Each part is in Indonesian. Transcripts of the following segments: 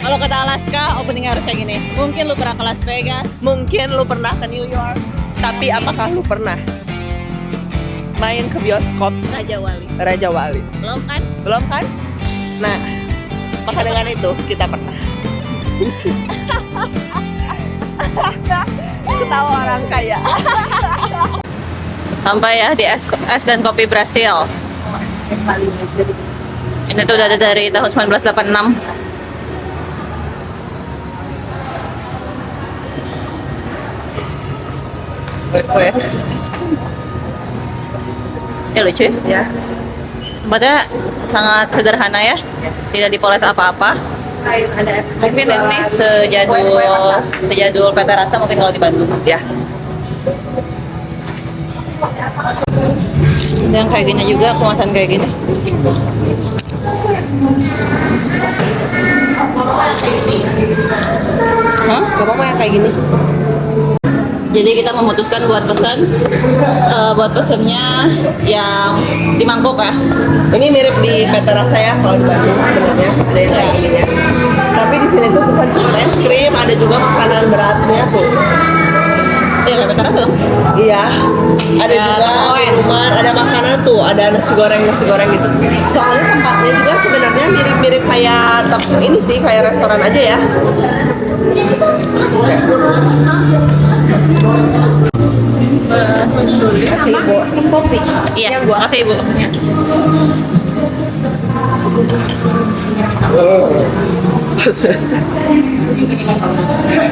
Kalau kata Alaska, openingnya harus kayak gini. Mungkin lu pernah ke Las Vegas. Mungkin lu pernah ke New York, tapi apakah lu pernah main ke bioskop Raja Wali. Raja Wali? Belum kan? Belum kan? Nah, maka dengan itu kita pernah. Ketawa orang kaya. Sampai ya di es dan kopi Brasil. Ini tuh udah ada dari tahun 1986. Ya lucu ya. Tempatnya sangat sederhana ya, tidak dipoles apa-apa. Mungkin ini sejadul PT Rasa mungkin kalau di Bandung Ya. Ada yang kayak gini juga, kemasan kayak gini. Hah? Kamu mau yang kayak gini? Jadi kita memutuskan buat pesennya yang di mangkok ya. Ini mirip di PT Rasa ya kalau di Bandung sebenarnya ada yang kayak gini ya. Tapi di sini tuh bukan cuma es krim, ada juga makanan beratnya tuh. Iya, kayak PT Rasa dong. Iya, ada Ya, juga minuman, ada makanan tuh, ada nasi goreng gitu. Soalnya tempatnya juga sebenarnya mirip-mirip kayak ini sih, kayak restoran aja ya. Kasih ibu kopi. Iya, makasih Ibu.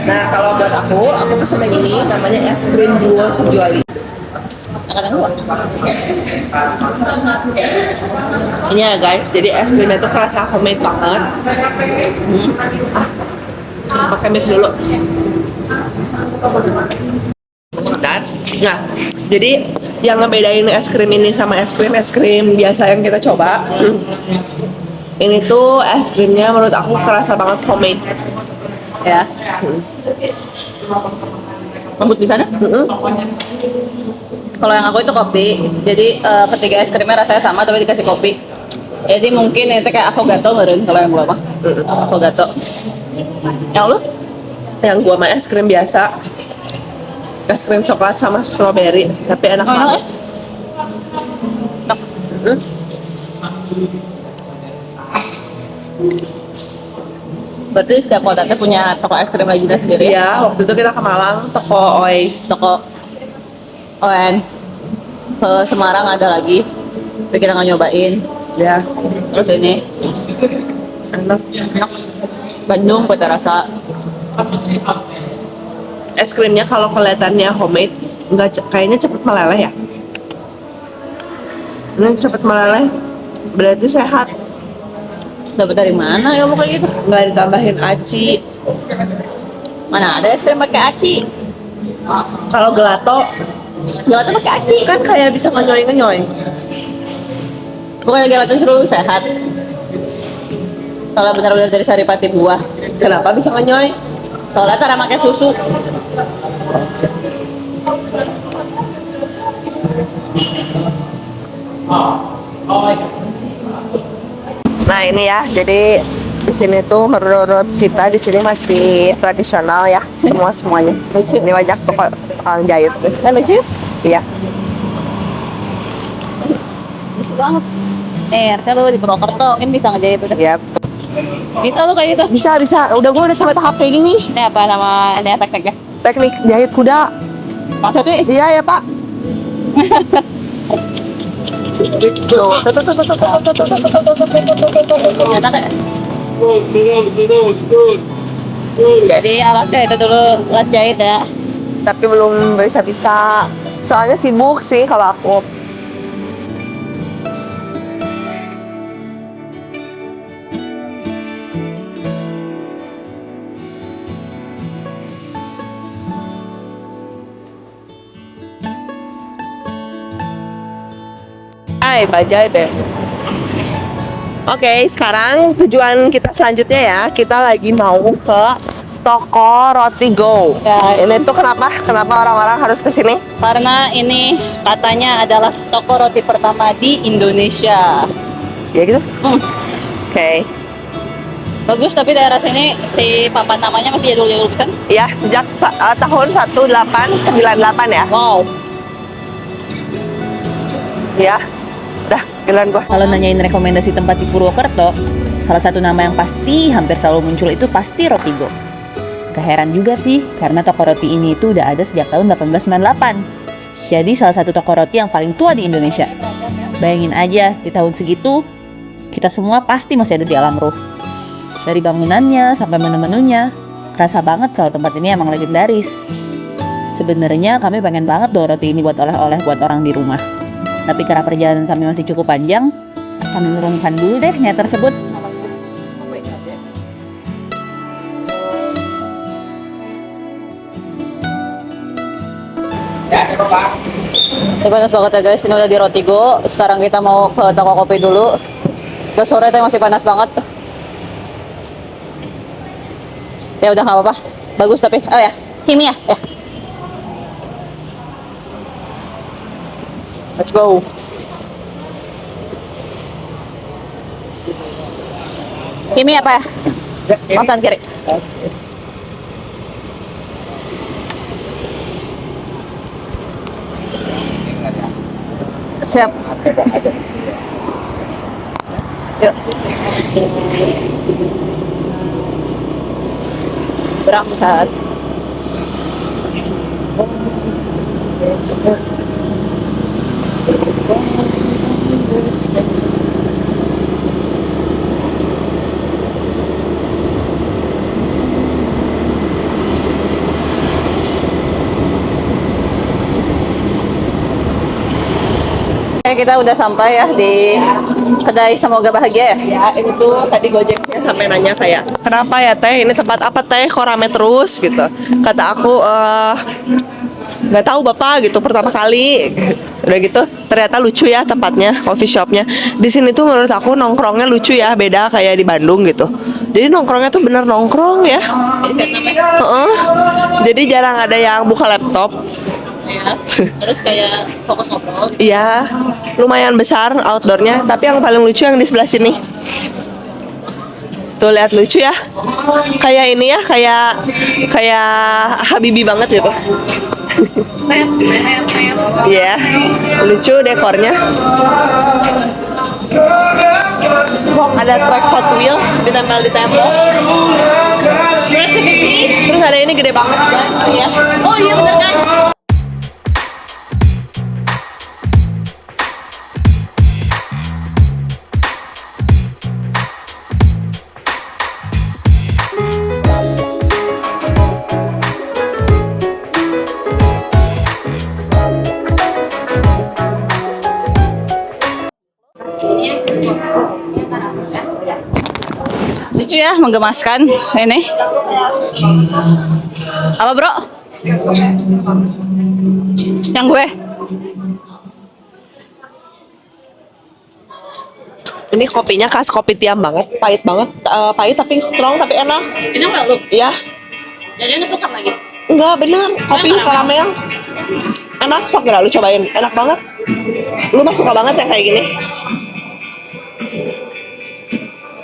Nah kalau buat aku pesen yang ini namanya es krim duo Sujuali. Angkatan gua. Ini ya guys, jadi es krimnya tuh kerasa homemade banget. Pakai mic dulu. Nah, jadi yang ngebedain es krim ini sama es krim biasa yang kita coba, ini tuh es krimnya menurut aku kerasa banget homemade. Ya. Lembut bisa dah? Kalau yang aku itu kopi. Jadi ketiga es krimnya rasanya sama tapi dikasih kopi. Jadi mungkin itu kayak avocado meren kalau yang gua mah. Avocado. Yang lu? Yang gua mah es krim biasa, es krim coklat sama strawberry, tapi enak banget. Enak. Berarti setiap kota tuh punya toko es krim lagi sendiri. Iya, waktu itu kita ke Malang, toko Oi. Toko ON ke Semarang ada lagi, tapi kita nggak nyobain. Ya, Terus ini enak. enak. Bandung PT Rasa. Es krimnya kalau kelihatannya homemade, kayaknya cepet meleleh ya. Ini cepet meleleh, berarti sehat. Dapat dari mana ilmu kayak gitu? Nggak ditambahin aci. Mana ada es krim pakai aci? Kalau gelato Gelato pakai aci. kan kayak bisa ngenyoy. Pokoknya gelato seru sehat. Soalnya benar-benar dari saripati buah. Kenapa bisa ngenyoy? Soalnya cara pakai susu. Nah ini ya, jadi di sini tuh menurut kita di sini masih tradisional ya, semuanya. Ini banyak tukang jahit. Kan lucu? Iya. Lucu banget. Kalau di Purwokerto mungkin bisa ngejahit udah. Ya, Bisa lo kayak gitu. bisa. Udah sampai tahap kayak gini. Ini apa nama ini tekniknya? Teknik jahit kuda. Masa sih? Iya ya Pak. Ternyata kayak. Jadi Alaska itu dulu kelas jahit ya. Tapi belum bisa. Soalnya sibuk sih kalau aku. Hai, bajai deh. Oke, sekarang tujuan kita selanjutnya ya. Kita lagi mau ke toko Roti Go. Ya. Ini tuh kenapa orang-orang harus ke sini? Karena ini katanya adalah toko roti pertama di Indonesia. Ya gitu. Hmm. Oke. Bagus, tapi daerah sini si papan namanya masih jadul-jadul pisan. Ya, sejak tahun 1898 ya. Wow. Ya, udah jalan gua. Kalau nanyain rekomendasi tempat di Purwokerto, salah satu nama yang pasti hampir selalu muncul itu pasti Rotigo. Gak heran juga sih, karena toko roti ini itu udah ada sejak tahun 1898. Jadi salah satu toko roti yang paling tua di Indonesia. Bayangin aja, di tahun segitu, kita semua pasti masih ada di alam ruh. Dari bangunannya sampai menu-menunya, kerasa banget kalau tempat ini emang legendaris. Sebenarnya kami pengen banget bawa roti ini buat oleh-oleh buat orang di rumah. Tapi karena perjalanan kami masih cukup panjang, kami menurunkan dulu deh niat tersebut. Ini panas banget ya guys, ini udah di Rotigo. Sekarang kita mau ke toko kopi dulu. Udah sore teh masih panas banget. Ya udah nggak apa-apa, bagus tapi, oh ya, Kimi ya, ya. Let's go. Kimi apa ya? Makan kiri. Siap. Yuk. Berangkat. Kita udah sampai ya di kedai Semoga Bahagia ya. Ya, ini tuh tadi Gojeknya sampai nanya kayak, kenapa ya teh? Ini tempat apa teh? Kok rame terus gitu? Kata aku, nggak tahu bapak gitu pertama kali. Udah gitu, ternyata lucu ya tempatnya, coffee shopnya. Di sini tuh menurut aku nongkrongnya lucu ya, beda kayak di Bandung gitu. Jadi nongkrongnya tuh bener nongkrong ya. Di Vietnam ya. Jadi jarang ada yang buka laptop. Ya. Terus kayak fokus ngobrol. Iya, lumayan besar outdoornya. Tapi yang paling lucu yang di sebelah sini. Tuh lihat lucu ya. Kayak ini ya, kayak Habibie banget gitu. Iya, lucu dekornya. Ada track Hot Wheels ditempel di tembok. Terus ada ini gede banget. Oh iya. Oh iya bener guys. Lucu ya, menggemaskan ini. Apa bro? Yang gue? Ini kopinya khas kopi tiam banget, pahit banget, pahit tapi strong tapi enak. Enak nggak lu? Iya, Jadi nutup lagi. enggak bener, kopi karamel. Enak, sok gak lu cobain, enak banget. Lu mah suka banget yang kayak gini.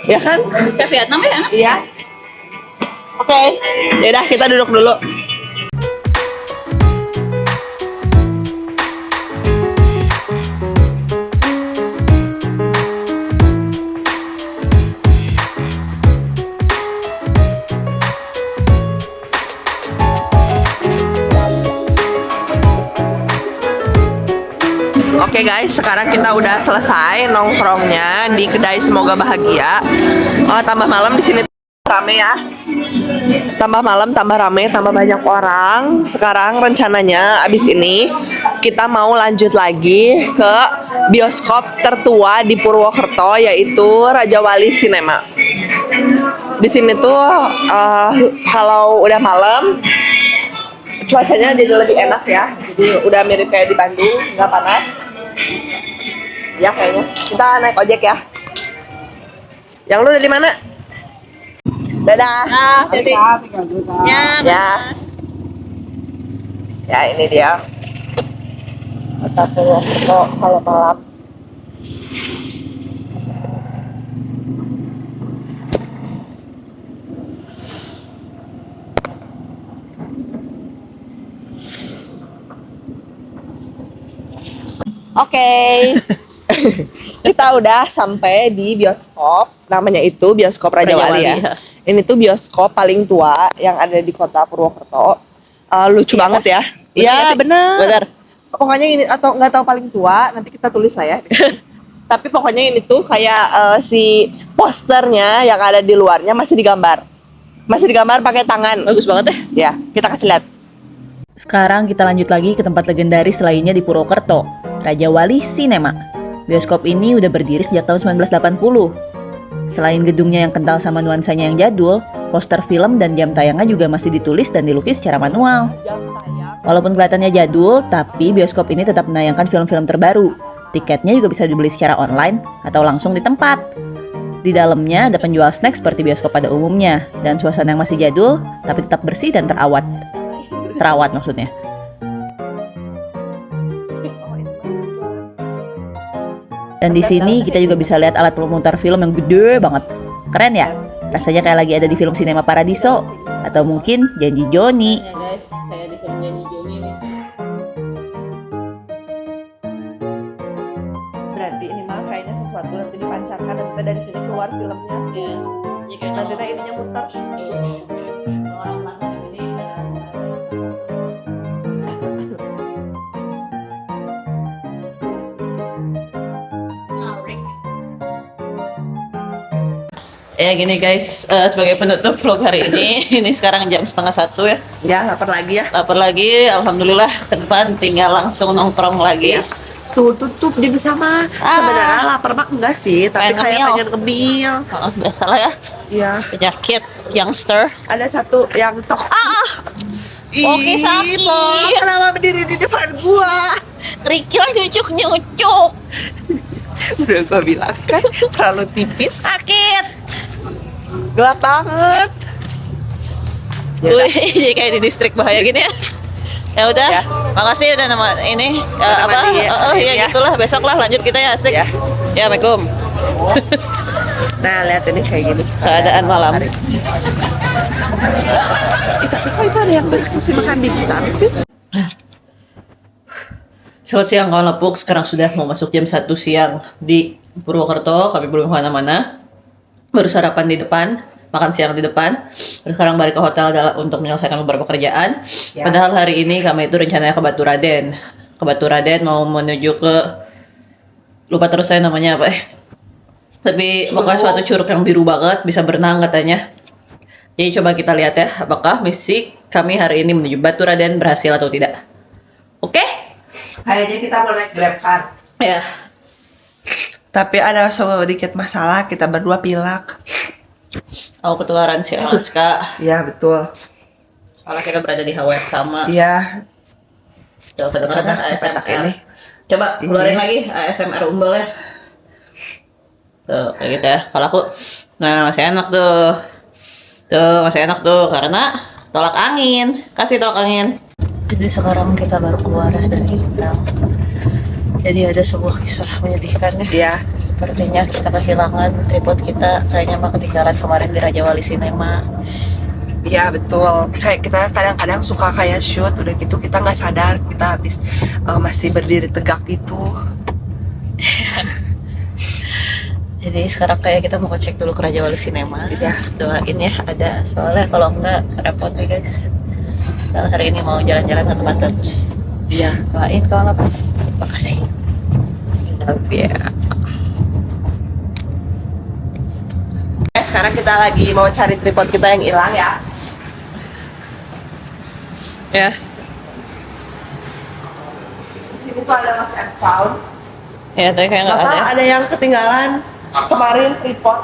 Ya kan? Kayak Vietnam ya enak. Iya. Oke, yaudah kita duduk dulu. Oke guys, sekarang kita udah selesai nongkrongnya di kedai Semoga Bahagia. Tambah malam di sini rame ya. Tambah malam, tambah rame, tambah banyak orang. Sekarang rencananya abis ini kita mau lanjut lagi ke bioskop tertua di Purwokerto, yaitu Raja Wali Cinema. Di sini tuh kalau udah malam cuacanya jadi lebih enak ya. Jadi udah mirip kayak di Bandung, nggak panas. Ya kayaknya. Kita naik ojek ya. Yang lu dari mana? Dadah. Nah, jadi ya, Ya. Ya ini dia. Kota Purwokerto kalau malam. Oke. Kita udah sampai di bioskop. Namanya itu Bioskop Raja Wali ya. Raja Wali, ya. Ini tuh bioskop paling tua yang ada di kota Purwokerto. Lucu banget ya. Iya, bener. Bener. Pokoknya ini atau nggak tahu paling tua, nanti kita tulis lah ya. Tapi pokoknya ini tuh kayak si posternya yang ada di luarnya masih digambar. Masih digambar pakai tangan. Bagus banget ya. Ya, kita kasih lihat. Sekarang kita lanjut lagi ke tempat legendaris lainnya di Purwokerto, Raja Wali Cinema. Bioskop ini udah berdiri sejak tahun 1980. Selain gedungnya yang kental sama nuansanya yang jadul, poster film dan jam tayangnya juga masih ditulis dan dilukis secara manual. Walaupun kelihatannya jadul, tapi bioskop ini tetap menayangkan film-film terbaru. Tiketnya juga bisa dibeli secara online atau langsung di tempat. Di dalamnya ada penjual snack seperti bioskop pada umumnya, dan suasana yang masih jadul, tapi tetap bersih dan terawat. Terawat maksudnya. Dan di sini kita juga bisa lihat alat pemutar film yang gede banget. Keren ya? Rasanya kayak lagi ada di film Cinema Paradiso. Atau mungkin Janji Joni. Ya guys, kayak di film Janji Joni nih. Berarti ini mah kayaknya sesuatu nanti dipancarkan nanti dari sini keluar filmnya. Ya. Jadi kayak Nanti ininya muter. orang makan ini ya gini guys, sebagai penutup vlog hari ini, ini sekarang jam 12:30 ya. Ya, lapar lagi ya. Lapar lagi, alhamdulillah ke depan tinggal langsung nongkrong lagi. Tuh tutup dia bisa mah. Sebenarnya lapar mah enggak sih, tapi Pengen kayak ngemil. pengen ngemil. Oh, biasalah ya, Iya. penyakit youngster. Ada satu yang tok. Oke, sakit. Pok, kenapa berdiri di depan gua? Rikil nyucuk. Udah gua bilang kan terlalu tipis. Sakit. Gelap banget. Wih, jadi kayak di distrik bahaya gini ya. Ya udah, Ya. makasih udah nama ini Udah apa? mandi ya, Ya ya. gitulah, besok lah lanjut kita ya asik. Ya. Ya, Assalamualaikum. Nah, lihat ini kayak gini. Keadaan malam. Tapi kok itu ada yang masih makan dimsum sih? Selamat siang kawan Lepuk, sekarang sudah mau masuk jam 1 siang di Purwokerto, kami belum kemana-mana. Baru sarapan di depan, makan siang di depan. Terus sekarang balik ke hotel untuk menyelesaikan beberapa kerjaan. Ya. Padahal hari ini kami itu rencananya ke Baturaden. Ke Baturaden mau menuju ke, lupa terus saya namanya apa. Tapi pokoknya suatu curug yang biru banget, bisa berenang katanya. Jadi coba kita lihat ya, apakah misi kami hari ini menuju Baturaden berhasil atau tidak. Oke? Kayaknya kita mau naik Grab car. Ya. Tapi ada sedikit masalah, kita berdua pilek. Aku ketularan si Alaska. Iya, betul. Soalnya kita berada di Hawaii sama. Iya. Coba kedengeran Coba sepetak ASMR. ini. Coba keluarin Ini. lagi ASMR umbelnya. Tuh, kayak gitu ya. Kalau aku, nah masih enak tuh. Tuh, masih enak tuh. Karena tolak angin. Kasih tolak angin. Jadi sekarang kita baru keluar dari hotel. Jadi ada sebuah kisah menyedihkan ya. Iya. Sepertinya kita kehilangan tripod kita. Kayaknya mah ketinggalan kemarin di Raja Wali Cinema. Iya, betul. Kayak kita kadang-kadang suka kayak shoot, udah gitu kita nggak sadar kita habis masih berdiri tegak gitu. Jadi sekarang kayak kita mau ngecek dulu ke Raja Wali Cinema. Iya. Doain ya ada. Soalnya kalau enggak repot nih guys. Kalau hari ini mau jalan-jalan ke tempat bagus. Iya. Doain kalau nggak. Makasih. Love ya. Sekarang kita lagi mau cari tripod kita yang hilang ya. Ya. Di sini tuh ada Mas and Sound. Ya tadi kayak nggak Bapak ada. ada yang ketinggalan kemarin tripod.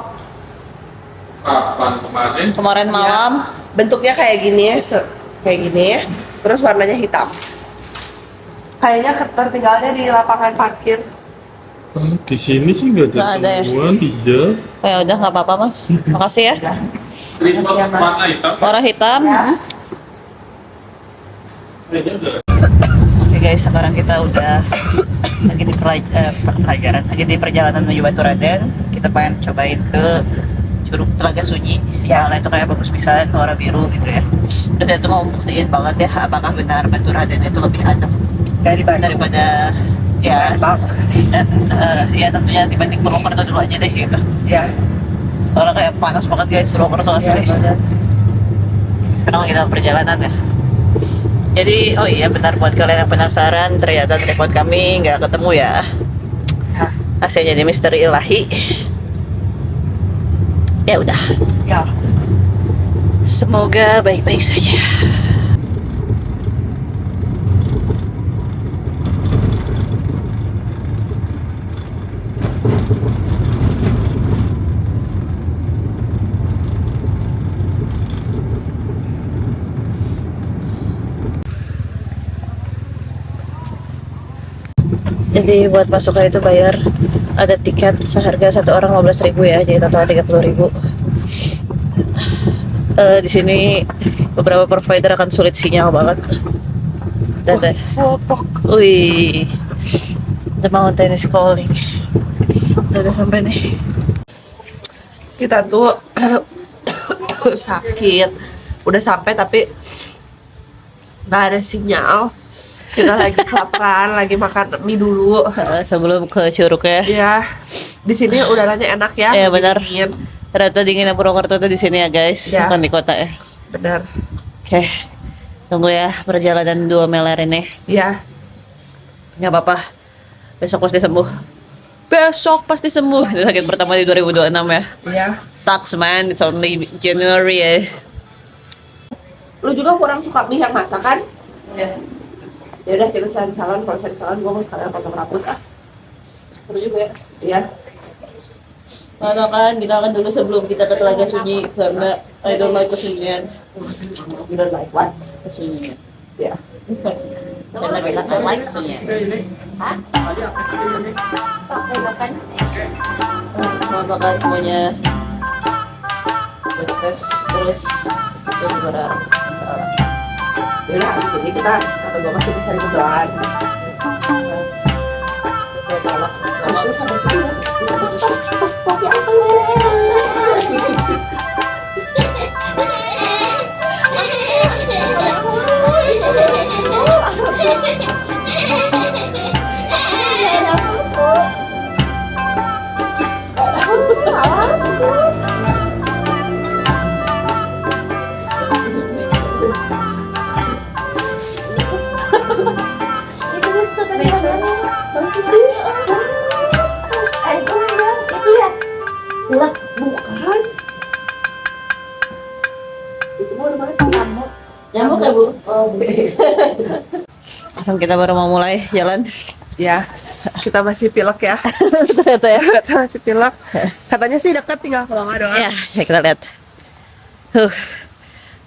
Kapan kemarin? Kemarin malam. Bentuknya kayak gini ya, kayak gini ya. Terus warnanya hitam. Kayaknya tertinggalnya di lapangan parkir. Di sini sih nggak Nggak ada ada ya? temuan, iya. Ya udah nggak apa-apa mas. Makasih ya. Tripod warna hitam. Warna hitam. Kayaknya udah. Oke guys, sekarang kita udah lagi di pelajaran, lagi di perjalanan menuju Baturaden. Kita pengen cobain ke Curug Telaga Sunyi. Soalnya itu kayak bagus bisa warna biru gitu ya. Dan itu mau buktiin banget ya apakah benar Baturaden itu lebih adem Dari Bandung. daripada Ya, dan ya tentunya dibanding Purwokerto dulu aja deh gitu. Ya. Soalnya kayak panas banget guys Purwokerto asli. Sekarang lagi dalam perjalanan ya. Jadi, oh iya benar buat kalian yang penasaran, ternyata tripod kami nggak ketemu ya. Masih jadi misteri ilahi. Ya udah. Ya. Semoga baik-baik saja. Jadi buat masuknya itu bayar ada tiket seharga satu orang 15.000 ya, jadi total 30.000. Di sini beberapa provider akan sulit sinyal banget. Dan wih, the mountain is calling. Udah sampai nih. Kita tuh sakit. Udah sampai tapi nggak ada sinyal. Kita lagi kelaparan, lagi makan mie dulu. Sebelum ke Curug ya. Ya, di sini udaranya enak ya. Iya, benar. Dingin. Ternyata dinginnya Purwokerto tuh di sini ya guys, Ya. bukan di kota ya. Benar. Oke, tunggu ya perjalanan 2 meler ini. Ya, Nggak apa-apa, besok pasti sembuh. Besok pasti sembuh. Itu sakit pertama di 2026 ya. ya. Sucks man, it's only January ya. Lu juga kurang suka mie yang masak kan? Ya. Ya udah kita cari salon. Kalau cari salon, gua mau sekalian potong rambut ah. Seru juga ya. Ya. Karena kan kita akan dulu sebelum kita ke Telaga Sunyi karena I don't like kesunyian. You don't like what? Kesunyian. Ya. Karena bilang I like kesunyian. Selamat makan semuanya. Terus berharap. Ya udah, abis ini kita kata gua masih bisa kebetulan. Harusnya sampai sini. Lah, bukan. Itu mau mana nyamuk. Nyamuk ya bu? Kita baru mau mulai jalan. Ya, kita masih pilek ya. Ternyata ya. Kita masih pilek. Katanya sih dekat, tinggal kalau nggak doang. Ya, kita lihat.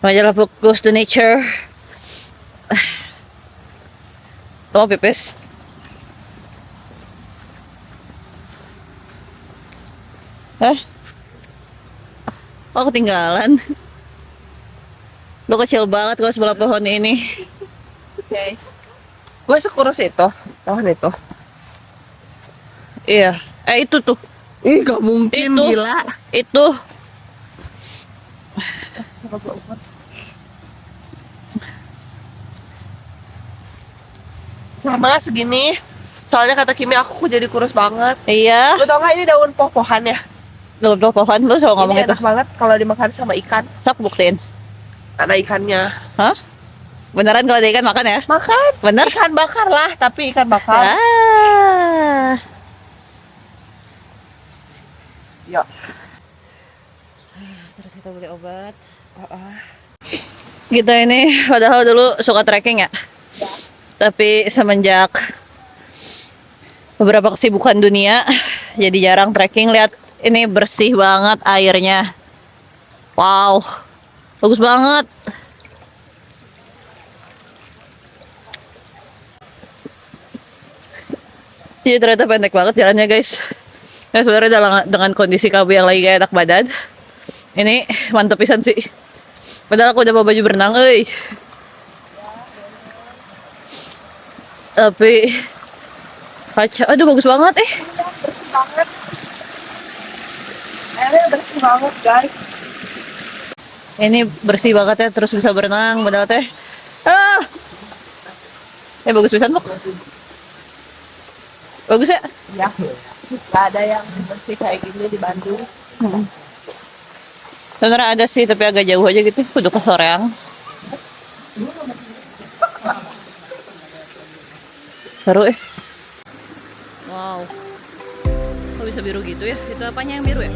Majalah Fokus to Nature. Tolong pipis. Oh, ketinggalan. Lo kecil banget kalau sebelah pohon ini. Oke. Gue sekurus itu. Pohon itu. Iya. Itu tuh. Ih, gak mungkin, Itu. gila. Itu. Sama segini. Soalnya kata Kimi aku jadi kurus banget. Iya. Lu tau gak ini daun poh-pohan ya? Lo pohon lu sama ngomong Ini itu. enak banget kalau dimakan sama ikan. Sok buktiin. Ada ikannya. Hah? Beneran kalau ada ikan makan ya? Makan. Bener? Ikan bakar lah, tapi ikan bakar. Ah. Yuk. Terus kita beli obat. Kita ini padahal dulu suka trekking ya. Tapi semenjak beberapa kesibukan dunia, jadi jarang trekking. Lihat ini bersih banget airnya. Wow, bagus banget. Jadi ternyata pendek banget jalannya guys. Ya sebenarnya dengan kondisi kamu yang lagi gak enak badan, ini mantep pisan sih. Padahal aku udah bawa baju berenang, tapi kaca, aduh bagus banget Bersih banget. Airnya bersih banget, guys. Ini bersih banget ya, terus bisa berenang, padahal teh. Bagus pisan kok. Bagus ya? Ya, nggak ada yang bersih kayak gini di Bandung. Sebenarnya ada sih, tapi agak jauh aja gitu. Kudu ke Soreang. Seru Wow. Kok bisa biru gitu ya? Itu apanya yang biru ya?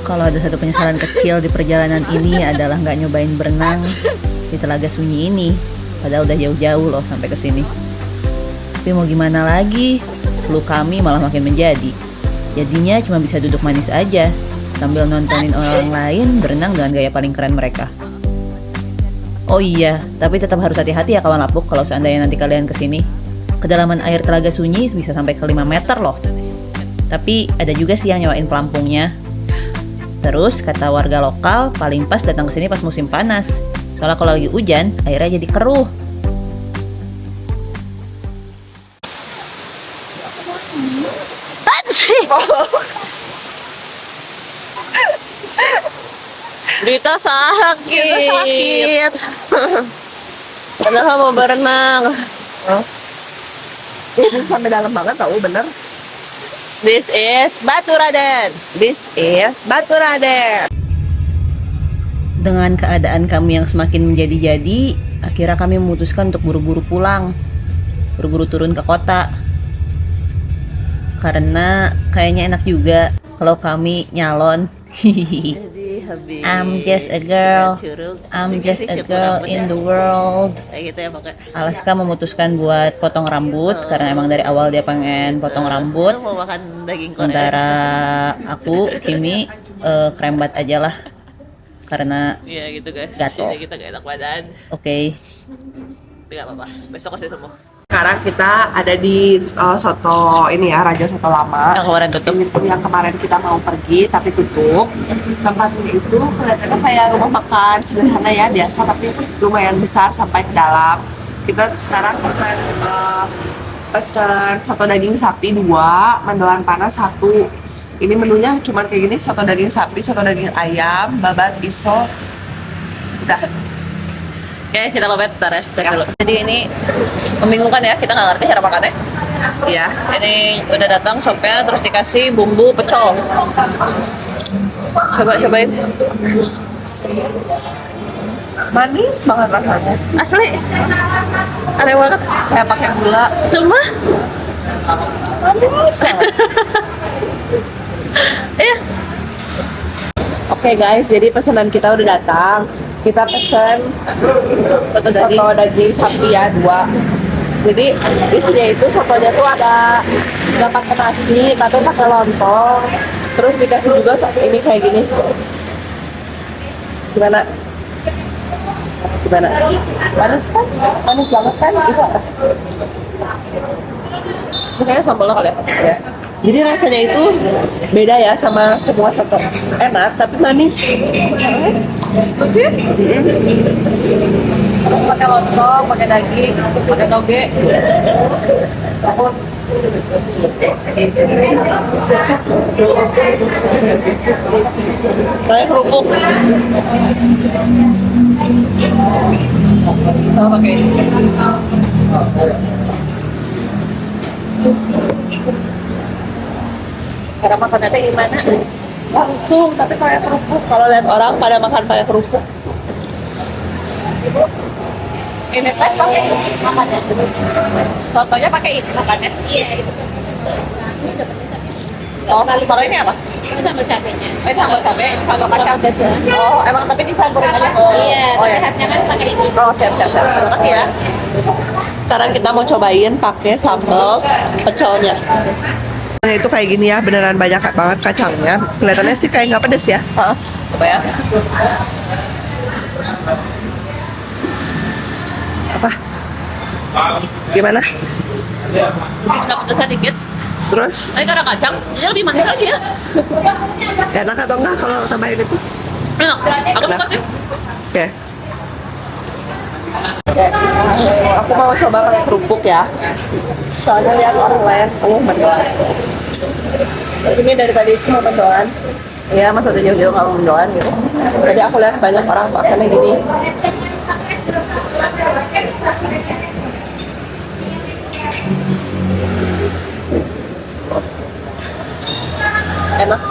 Kalau ada satu penyesalan kecil di perjalanan ini adalah nggak nyobain berenang di Telaga Sunyi ini. Padahal udah jauh-jauh loh sampai ke sini. Tapi mau gimana lagi? Flu kami malah makin menjadi. Jadinya cuma bisa duduk manis aja sambil nontonin orang lain berenang dengan gaya paling keren mereka. Oh iya, tapi tetap harus hati-hati ya kawan lapuk kalau seandainya nanti kalian kesini. Kedalaman air Telaga Sunyi bisa sampai ke 5 meter loh. Tapi ada juga sih yang nyewain pelampungnya. Terus kata warga lokal paling pas datang ke sini pas musim panas. Soalnya kalau lagi hujan, airnya jadi keruh. Dita sakit. Padahal mau berenang. Ini sampai dalam banget tau, bener. This is Baturaden. This is Baturaden. Dengan keadaan kami yang semakin menjadi-jadi, akhirnya kami memutuskan untuk buru-buru pulang. Buru-buru turun ke kota. Karena kayaknya enak juga kalau kami nyalon. I'm just a girl. I'm just a girl in the world. Kayak gitu ya pokoknya. Alaska memutuskan buat potong rambut karena emang dari awal dia pengen potong rambut. Mau makan daging Korea. Sementara aku, Kimi, krembat aja lah. Karena Iya gitu guys. Gatel. Jadi kita gak enak badan. oke. Tapi gak apa-apa. Besok kasih semua. Sekarang kita ada di soto ini ya, Raja Soto Lama. Yang kemarin tutup. Ini tuh yang kemarin kita mau pergi tapi tutup. Tempatnya itu kelihatannya kayak rumah makan sederhana ya, biasa tapi lumayan besar sampai ke dalam. Kita sekarang pesan soto daging sapi 2, mendoan panas 1. Ini menunya cuma kayak gini, soto daging sapi, soto daging ayam, babat, iso. Udah. Oke, kita lobet bentar ya. Cek Ya. dulu. Jadi ini membingungkan ya, kita nggak ngerti cara makannya. Iya. Ini udah datang sopnya, terus dikasih bumbu pecel. Cobain. Manis banget rasanya. Asli. Aneh banget. Saya pakai gula. Sumpah. Manis banget. Iya. Oke guys, jadi pesanan kita udah datang. Kita pesen soto daging sapi ya 2. Jadi isinya itu sotonya tuh ada nggak pakai nasi tapi pakai lontong. Terus dikasih juga ini kayak gini. Gimana? Panas kan? Panas banget kan? Itu apa sih? Ini kayaknya sambalnya kali ya. Jadi rasanya itu beda ya sama semua soto. Enak tapi manis. Pakai lontong, pakai daging, pakai toge. Kayak kerupuk. Sama pakai ini. Cara makannya teh gimana? Langsung tapi kayak kerupuk. Kalau lihat orang pada makan kayak kerupuk. Ini teh pakai ini makannya. Sotonya pakai ini makannya. Iya, itu Oh, kalau ini apa? itu sambal cabenya. Ini sambal cabai, kagak kacang. Pedas ya. Oh, emang tapi disampurin aja. Iya, Oh tapi ya. khasnya kan pakai ini. Oh, siap. Terima kasih ya. Sekarang kita mau cobain pakai sambal pecelnya. Nah, itu kayak gini ya, beneran banyak banget kacangnya. Kelihatannya sih kayak nggak pedes ya. Heeh. Coba ya. Apa? Gimana? Nggak pedasnya dikit. Terus Karena kacang, jadi lebih manis lagi ya. enak atau enggak kalau tambahin itu? Enak. Aku suka sih. Oke. Aku mau coba pakai kerupuk ya. Soalnya lihat orang lain, mendoan. Ini dari tadi cuma mendoan. Iya, masa tuh jauh-jauh kalau mendoan gitu. Jadi aku lihat banyak orang makannya gini.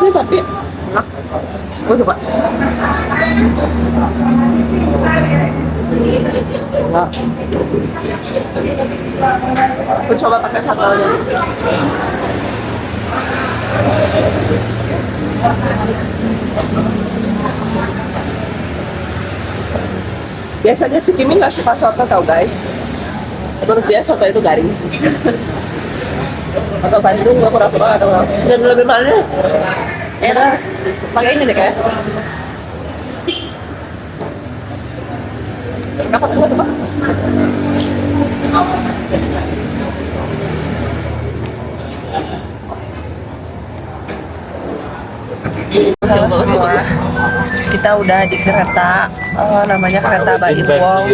sih tapi enak. Gue suka. Enak. Gue coba pakai sambelnya. Biasanya si Kimi nggak suka soto tau guys. Menurut dia soto itu garing. Atau Bandung nggak pura-pura atau apa. Dan lebih mana? Enak. Pakai ini deh kayak. Kenapa coba? Halo semua, kita udah di kereta, namanya kereta Baim Wong.